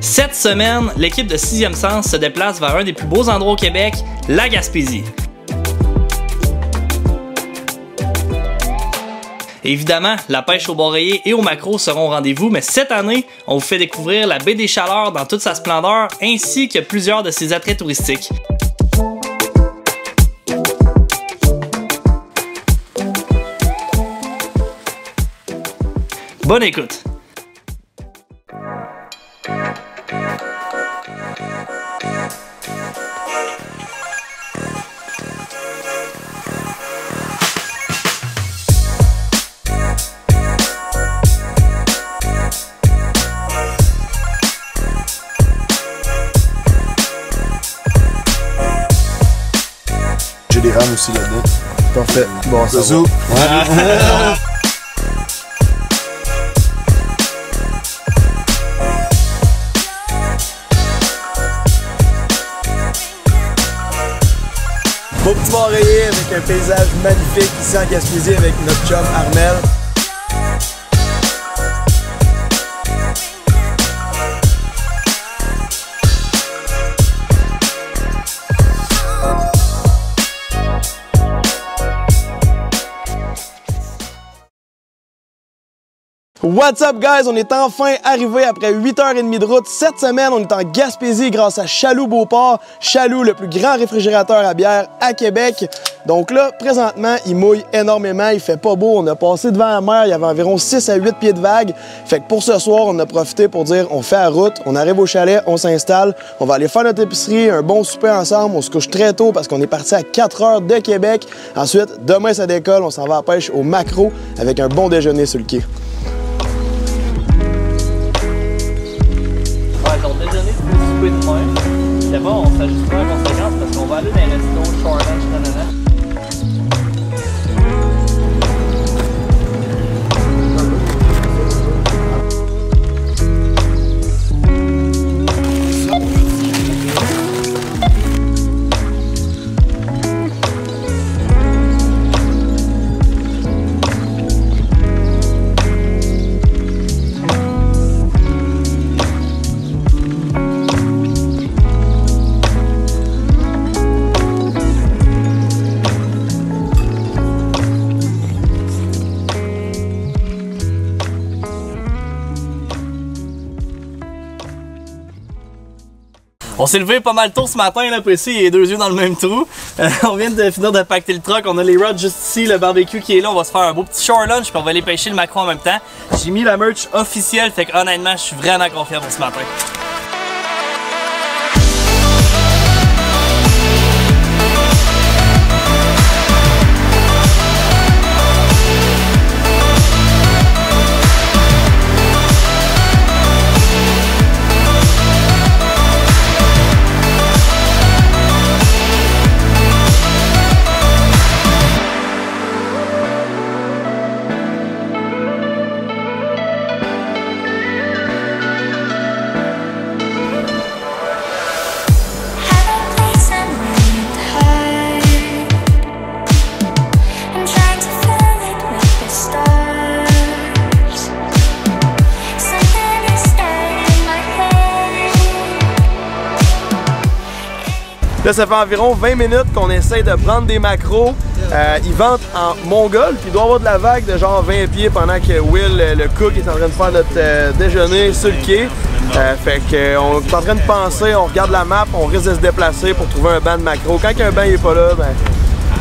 Cette semaine, l'équipe de 6e Sens se déplace vers un des plus beaux endroits au Québec, la Gaspésie. Évidemment, la pêche au bord rayé et au maquereau seront au rendez-vous, mais cette année, on vous fait découvrir la baie des Chaleurs dans toute sa splendeur, ainsi que plusieurs de ses attraits touristiques. Bonne écoute! J'ai des rames aussi là-dedans. Parfait. Bon, ça va. Ouais. Beau petit bord rayé avec un paysage magnifique ici en Gaspésie avec notre chum Armel. What's up guys, on est enfin arrivé après 8h30 de route. Cette semaine, on est en Gaspésie grâce à Chaloux Beauport. Chaloux, le plus grand réfrigérateur à bière à Québec. Donc là, présentement, il mouille énormément, il fait pas beau. On a passé devant la mer, il y avait environ 6 à 8 pieds de vague. Fait que pour ce soir, on a profité pour dire on fait la route, on arrive au chalet, on s'installe, on va aller faire notre épicerie, un bon souper ensemble. On se couche très tôt parce qu'on est parti à 4 heures de Québec. Ensuite, demain ça décolle, on s'en va à la pêche au maquereau avec un bon déjeuner sur le quai. Ton déjeuner, c'est le souper de même. C'est bon, on s'ajustera en conséquence parce qu'on va aller dans les restos, short lunch, nanana. On s'est levé pas mal tôt ce matin, là, précis, il y a 2 yeux dans le même trou. On vient de finir de pacter le truck, on a les rods juste ici, le barbecue qui est là, on va se faire un beau petit short lunch puis on va aller pêcher le maquereau en même temps. J'ai mis la merch officielle, fait que honnêtement, je suis vraiment confiant pour ce matin. Là, ça fait environ 20 minutes qu'on essaie de prendre des maquereaux. Ils ventent en mongol, puis il doit y avoir de la vague de genre 20 pieds pendant que Will, le cook, est en train de faire notre déjeuner sur le quai. Fait qu'on est en train de penser, on regarde la map, on risque de se déplacer pour trouver un banc de maquereaux. Quand un banc n'est pas là, ben,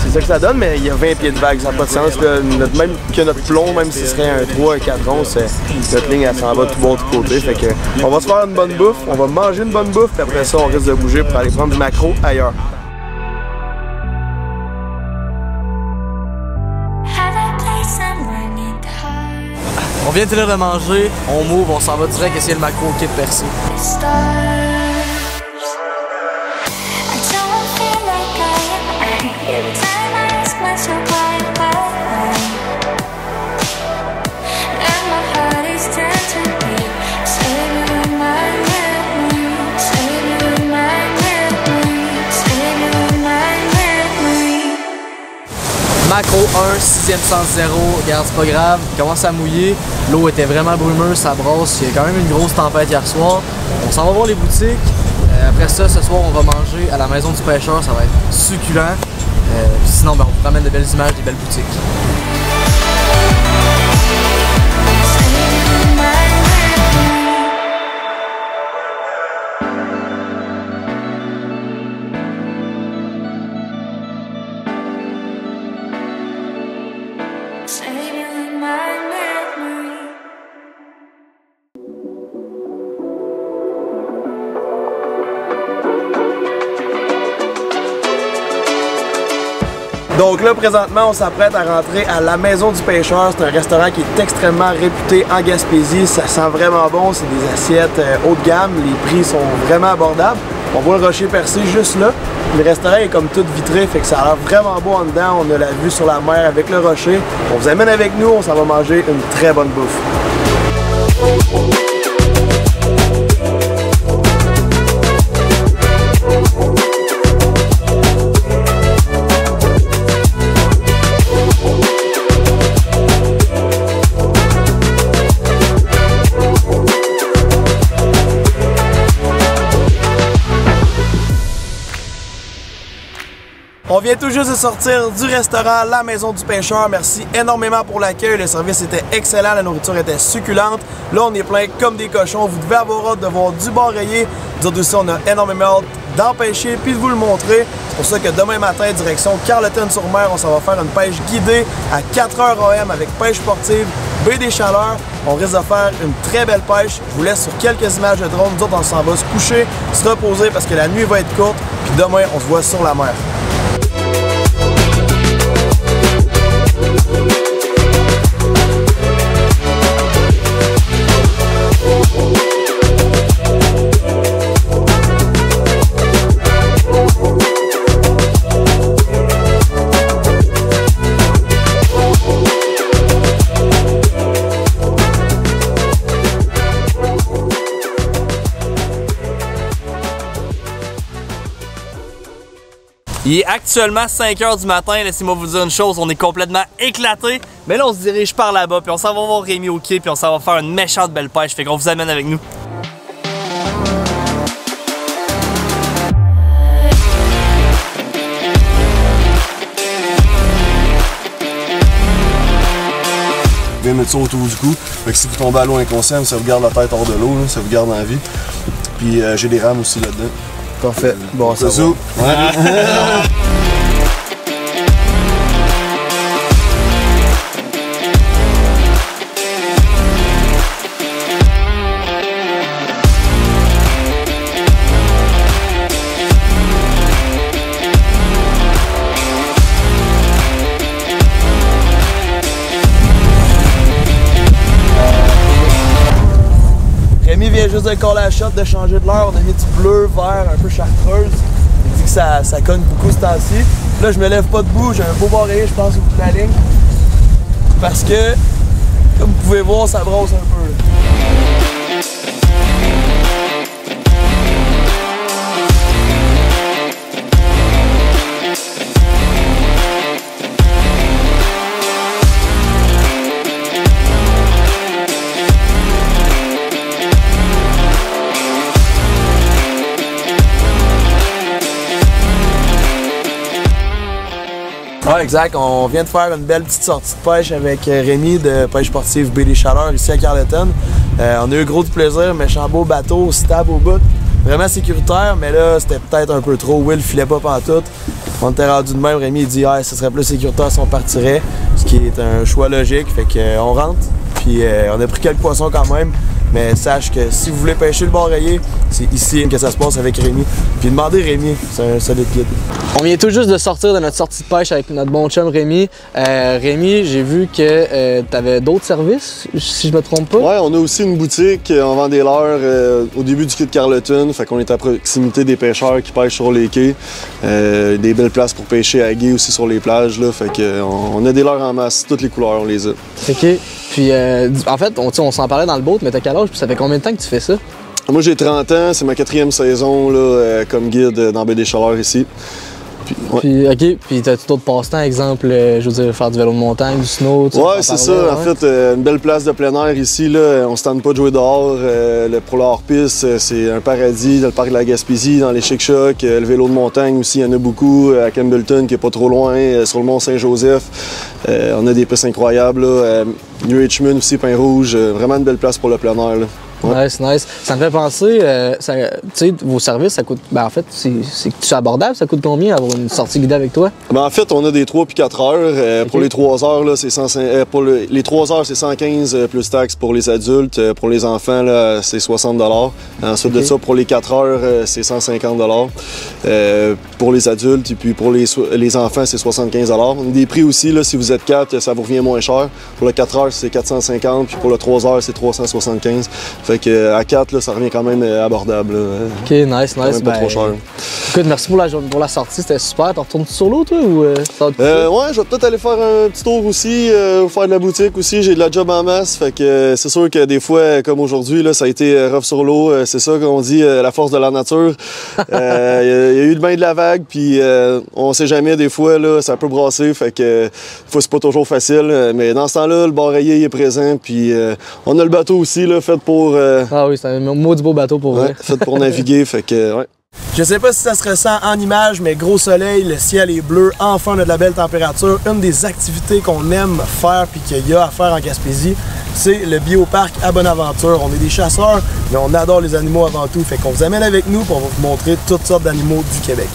c'est ça que ça donne, mais il y a 20 pieds de vague, ça n'a pas de sens. Là, même que notre plomb, même si ce serait un 3, un 4 onces, notre ligne elle s'en va tout bon de côté. Fait que on va se faire une bonne bouffe, on va manger une bonne bouffe, puis après ça on risque de bouger pour aller prendre du maquereau ailleurs. vient de finir de manger, on move, on s'en va direct essayer le macro kit percé. Macro 1, 6e sens 0, regarde c'est pas grave, il commence à mouiller, l'eau était vraiment brumeuse, ça brosse, il y a quand même une grosse tempête hier soir. On s'en va voir les boutiques, après ça ce soir on va manger à la maison du pêcheur, ça va être succulent. Puis sinon ben, on vous ramène de belles images des belles boutiques. Donc là, présentement, on s'apprête à rentrer à la Maison du Pêcheur. C'est un restaurant qui est extrêmement réputé en Gaspésie. Ça sent vraiment bon. C'est des assiettes haut de gamme. Les prix sont vraiment abordables. On voit le rocher percé juste là. Le restaurant est comme tout vitré, fait que ça a l'air vraiment beau en dedans. On a la vue sur la mer avec le rocher. On vous amène avec nous. On s'en va manger une très bonne bouffe. On vient tout juste de sortir du restaurant La Maison du Pêcheur. Merci énormément pour l'accueil. Le service était excellent, la nourriture était succulente. Là, on est plein comme des cochons. Vous devez avoir hâte de voir du bar rayé. Nous autres aussi, on a énormément hâte d'en pêcher puis de vous le montrer. C'est pour ça que demain matin, direction Carleton-sur-Mer, on s'en va faire une pêche guidée à 4h AM avec pêche sportive, baie des Chaleurs. On risque de faire une très belle pêche. Je vous laisse sur quelques images de drone. Nous autres, on s'en va se coucher, se reposer parce que la nuit va être courte. Puis demain, on se voit sur la mer. Il est actuellement 5h du matin, laissez-moi vous dire une chose, on est complètement éclatés. Mais là on se dirige par là-bas, puis on s'en va voir Rémi au quai, puis on s'en va faire une méchante belle pêche, fait qu'on vous amène avec nous. Bien mettre ça autour du cou. Fait que si vous tombez à l'eau inconscient, ça vous garde la tête hors de l'eau, ça vous garde en vie. Puis j'ai des rames aussi là-dedans. Parfait. Bon, ça va. Ouais. Rémi vient juste de coller la shot, de changer de l'heure. On a mis du bleu, vert, un peu chartreuse. Il dit que ça cogne beaucoup ce temps-ci. Là, je me lève pas debout. J'ai un beau barré, je pense, au bout de la ligne. Parce que, comme vous pouvez voir, ça brosse un peu. Là. Ouais, exact. On vient de faire une belle petite sortie de pêche avec Rémi de Pêche Sportive Baie des Chaleurs ici à Carleton. On a eu gros de plaisir, méchant beau bateau, stable au bout. Vraiment sécuritaire, mais là, c'était peut-être un peu trop. Will filait pas pantoute. On était rendu de même. Rémi il dit ce serait plus sécuritaire si on partirait, ce qui est un choix logique. Fait qu'on rentre. Puis on a pris quelques poissons quand même. Mais sache que si vous voulez pêcher le bar rayé, c'est ici que ça se passe avec Rémi. Puis demandez Rémi, c'est un solide guide. On vient tout juste de sortir de notre sortie de pêche avec notre bon chum Rémi. Rémi, j'ai vu que tu avais d'autres services, si je me trompe pas. Ouais, on a aussi une boutique, on vend des leurres au début du quai de Carleton, fait qu'on est à proximité des pêcheurs qui pêchent sur les quais. Des belles places pour pêcher à gué aussi sur les plages, là, fait qu'on a des leurres en masse, toutes les couleurs, on les a. OK. Puis, en fait, on s'en parlait dans le boat, mais t'as quel âge? Puis ça fait combien de temps que tu fais ça? Moi, j'ai 30 ans, c'est ma 4e saison là, comme guide dans Baie des Chaleurs ici. Puis, ouais. Puis, OK, puis t'as-tu d'autres passe-temps, exemple, je veux dire, faire du vélo de montagne, du snow? Ouais, c'est ça. En fait, une belle place de plein air ici. Là. On ne se tente pas de jouer dehors. Pour la hors-piste, c'est un paradis dans le parc de la Gaspésie, dans les Chic-Chocs. Le vélo de montagne aussi, il y en a beaucoup. À Campbellton, qui n'est pas trop loin, sur le Mont-Saint-Joseph. On a des pistes incroyables. Là. New Richmond aussi, Pin-Rouge. Vraiment une belle place pour le plein air. Là. Ouais. Nice, nice. Ça me fait penser, tu sais, vos services, ça coûte. Ben en fait, c'est abordable, ça coûte combien avoir une sortie guidée avec toi? Ben en fait, on a des 3 puis 4 heures. Okay. Pour les 3 heures, là, c'est 105, pour les 3 heures, c'est 115 plus taxes pour les adultes. Pour les enfants, là, c'est 60 $. Ensuite de ça, pour les 4 heures, c'est 150 $. Pour les adultes, et puis pour les enfants, c'est 75 $. Des prix aussi, là, si vous êtes 4, ça vous revient moins cher. Pour le 4 heures, c'est 450, puis pour le 3 heures, c'est 375. Fait qu'à 4, là, ça revient quand même abordable. Là. OK, nice, nice. Pas trop cher. Écoute, merci pour la sortie, c'était super. T'en retournes sur l'eau, toi, ou ouais, je vais peut-être aller faire un petit tour aussi, faire de la boutique aussi. J'ai de la job en masse, fait que c'est sûr que des fois, comme aujourd'hui, là, ça a été rough sur l'eau. C'est ça qu'on dit, la force de la nature. Il y a eu le bain de la vague, puis on sait jamais, des fois, là, ça peut brasser, fait que c'est pas toujours facile. Mais dans ce temps-là, le bar rayé est présent, puis on a le bateau aussi, là, fait pour... Ah oui, c'est un maudit beau bateau pour vrai. Fait pour naviguer, fait que, ouais. Je sais pas si ça se ressent en image, mais gros soleil, le ciel est bleu, enfin on a de la belle température. Une des activités qu'on aime faire puis qu'il y a à faire en Gaspésie, c'est le bioparc à Bonaventure. On est des chasseurs, mais on adore les animaux avant tout. Fait qu'on vous amène avec nous pour vous montrer toutes sortes d'animaux du Québec.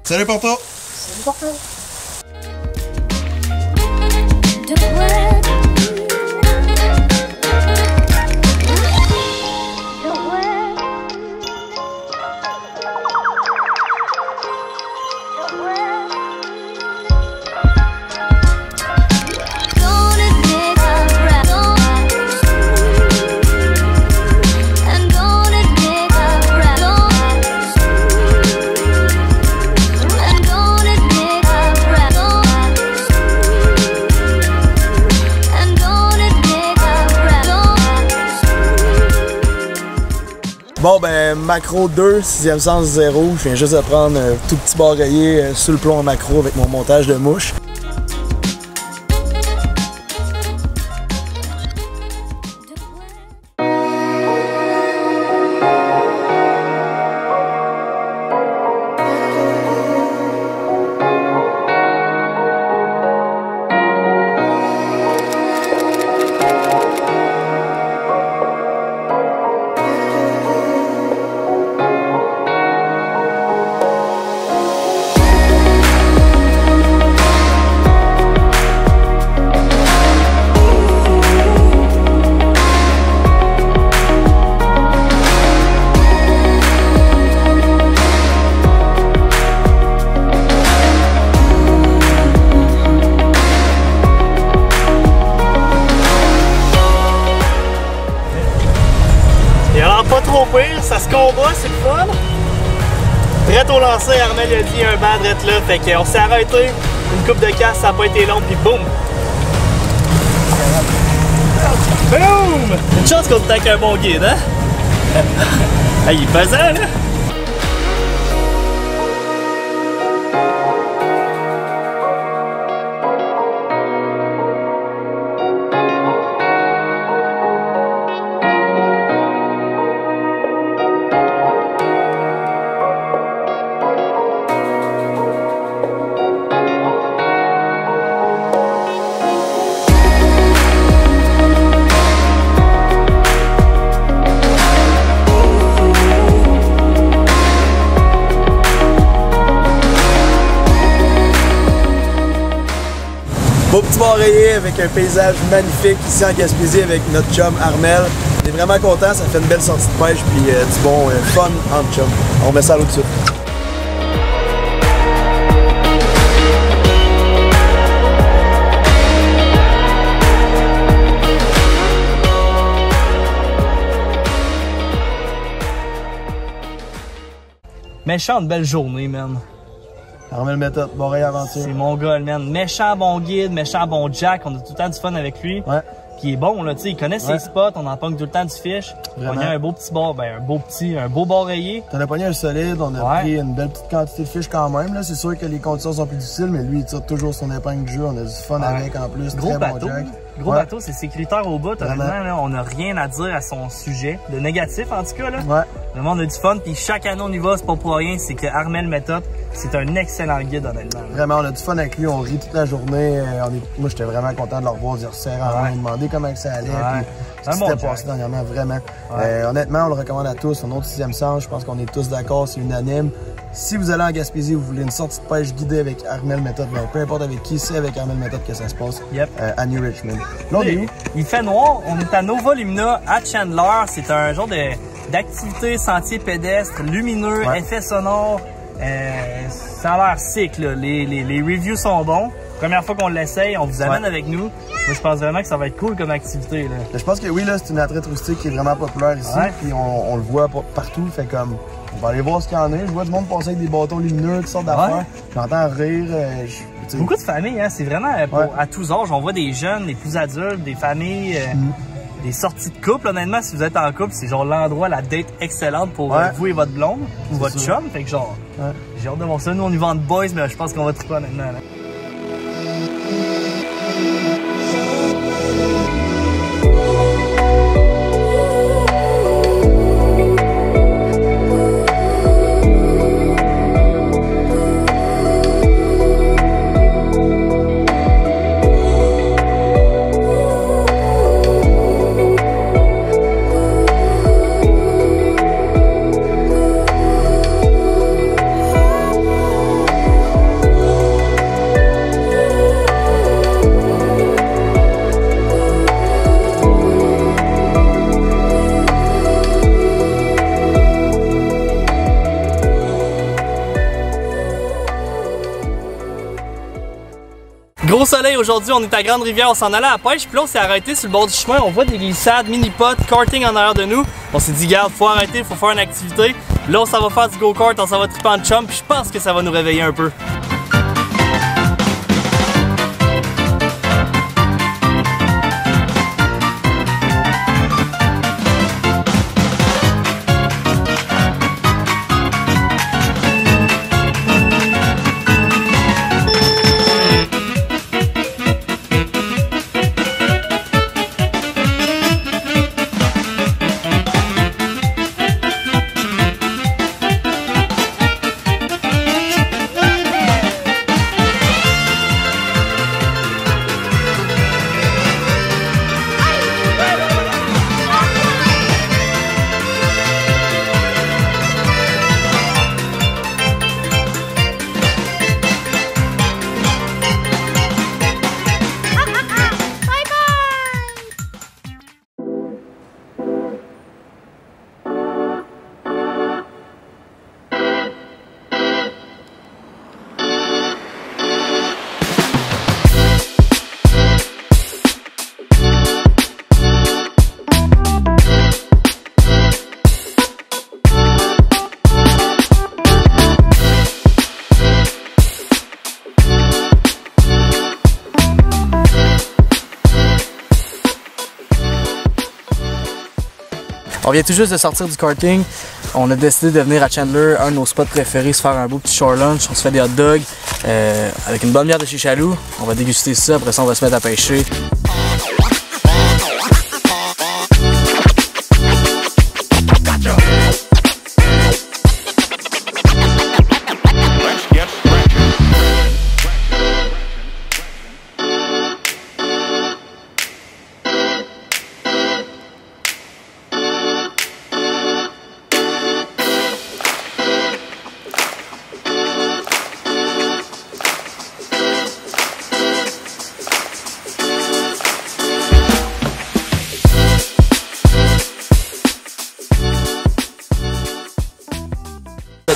Salut Porto! Salut Porto! Bon ben macro 2, 6e sens 0, je viens juste de prendre un tout petit bar rayé sur le plomb en macro avec mon montage de mouche. Pas trop pire, ça se combat, c'est le fun. Drette au lancer, Armel a dit un banc drette là, fait qu'on s'est arrêté, une coupe de casse, ça n'a pas été long, puis boum! de chance qu'on est avec un bon guide, hein? Ah, il est pesant, là! Beau petit bar rayé avec un paysage magnifique ici en Gaspésie avec notre chum Armel. On est vraiment content, ça fait une belle sortie de pêche puis du bon fun entre chum. On met ça à l'eau dessus. Méchante belle journée, man. Armel méthode, bon rayon aventure. C'est mon gars, man. Méchant bon guide, méchant bon Jack. On a tout le temps du fun avec lui. Ouais. Puis il est bon, là, tu sais, il connaît ses spots, on en pogne tout le temps du fish. On a un beau petit bar, ben un beau bar rayé. T'en as pogné un solide, on a pris une belle petite quantité de fish quand même. C'est sûr que les conditions sont plus difficiles, mais lui il tire toujours son épingle du jeu, on a du fun avec en plus. Gros très bateau. Bon Jack. Gros bateau, c'est sécuritaire au bout. Honnêtement, là, on n'a rien à dire à son sujet. De négatif, en tout cas, là. Ouais. Vraiment, on a du fun. Puis chaque année, on y va, c'est pas pour rien. C'est que Armel Méthode, c'est un excellent guide, honnêtement. Là. Vraiment, on a du fun avec lui. On rit toute la journée. Moi, j'étais vraiment content de le revoir. Il resserre en main, demander comment ça allait. Ce qui s'était passé dernièrement, vraiment. Honnêtement, on le recommande à tous. Un autre 6e sens, je pense qu'on est tous d'accord, c'est unanime. Si vous allez en Gaspésie, vous voulez une sortie de pêche guidée avec Armel Méthode, ben, peu importe avec qui, c'est avec Armel Méthode que ça se passe à New Richmond. Là, on est où? Il fait noir. On est à Nova Lumina à Chandler. C'est un genre d'activité sentier pédestre, lumineux, effet sonore. Ça a l'air sick, là. Les reviews sont bons. Première fois qu'on l'essaye, on vous amène avec nous. Moi, je pense vraiment que ça va être cool comme activité. Là. Je pense que oui, là, c'est une attrape touristique qui est vraiment populaire ici. Puis on le voit partout. Fait comme, on va aller voir ce qu'il y en a. Je vois du monde passer avec des bâtons lumineux, toutes sortes d'affaires. J'entends rire. Beaucoup de familles, hein. C'est vraiment à tous âges. On voit des jeunes, des plus adultes, des familles, des sorties de couple. Honnêtement, si vous êtes en couple, c'est genre l'endroit, la date excellente pour vous et votre blonde ou votre chum. Fait que genre, j'ai hâte de voir ça. Nous, on y va en boys, mais je pense qu'on va trouver honnêtement. Là. Gros soleil aujourd'hui, on est à Grande-Rivière, on s'en allait à la pêche, puis là on s'est arrêté sur le bord du chemin, on voit des glissades, mini-pots, karting en arrière de nous. On s'est dit, garde, faut arrêter, faut faire une activité. Là on s'en va faire du go-kart, on s'en va triper en chum, puis je pense que ça va nous réveiller un peu. On vient tout juste de sortir du karting. On a décidé de venir à Chandler, un de nos spots préférés, se faire un beau petit shore lunch. On se fait des hot dogs avec une bonne bière de chez Chaloux. On va déguster ça, après ça on va se mettre à pêcher.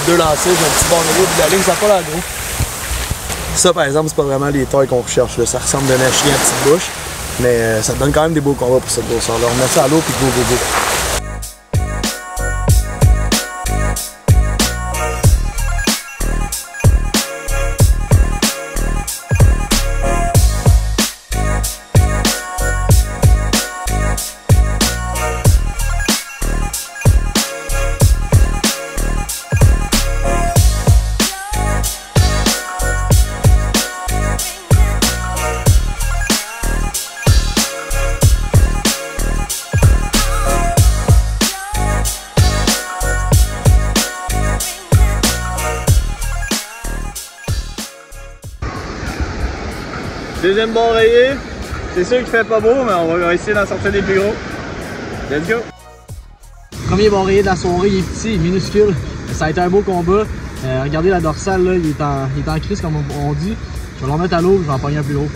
Deux lancers, j'ai un petit barreau de la ligne, ça n'a pas l'air gros. Ça par exemple, c'est pas vraiment les tailles qu'on recherche, là. Ça ressemble d'un chien à petite bouche, mais ça te donne quand même des beaux combats pour cette grosseur-là. On met ça à l'eau puis go go go. Deuxième bord rayé, c'est sûr qu'il fait pas beau, mais on va essayer d'en sortir des plus gros. Let's go! Premier bord rayé de la soirée, il est petit, il est minuscule. Ça a été un beau combat. Regardez la dorsale, là, il est en crise comme on dit. Je vais l'en mettre à l'eau, je vais en pogner un plus gros.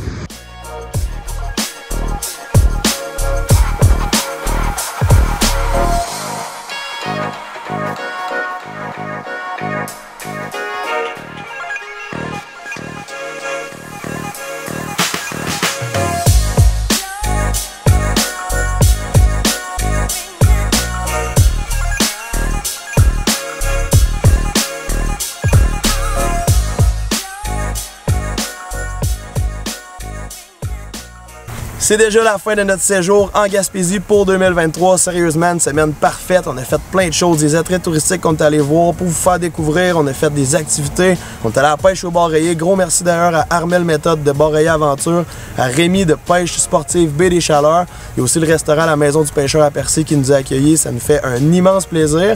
C'est déjà la fin de notre séjour en Gaspésie pour 2023. Sérieusement, une semaine parfaite. On a fait plein de choses, des attraits touristiques qu'on est allé voir pour vous faire découvrir. On a fait des activités. On est allé à la pêche au bar rayé. Gros merci d'ailleurs à Armel Méthode de Bar Rayé Aventure, à Rémi de Pêche Sportive Baie des Chaleurs. Il y a aussi le restaurant La Maison du Pêcheur à Percé qui nous a accueillis. Ça nous fait un immense plaisir.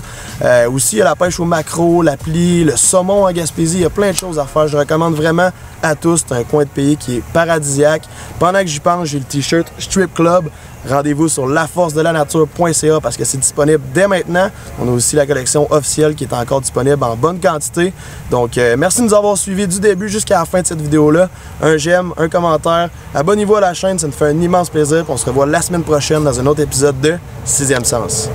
Aussi, il y a la pêche au maquereau, la plie, le saumon en Gaspésie. Il y a plein de choses à faire. Je recommande vraiment à tous. C'est un coin de pays qui est paradisiaque. Pendant que j'y pense, j'ai le t-shirt Strip Club. Rendez-vous sur laforcedelanature.ca parce que c'est disponible dès maintenant. On a aussi la collection officielle qui est encore disponible en bonne quantité. Donc, merci de nous avoir suivis du début jusqu'à la fin de cette vidéo-là. Un j'aime, un commentaire. Abonnez-vous à la chaîne, ça nous fait un immense plaisir. On se revoit la semaine prochaine dans un autre épisode de 6e Sens.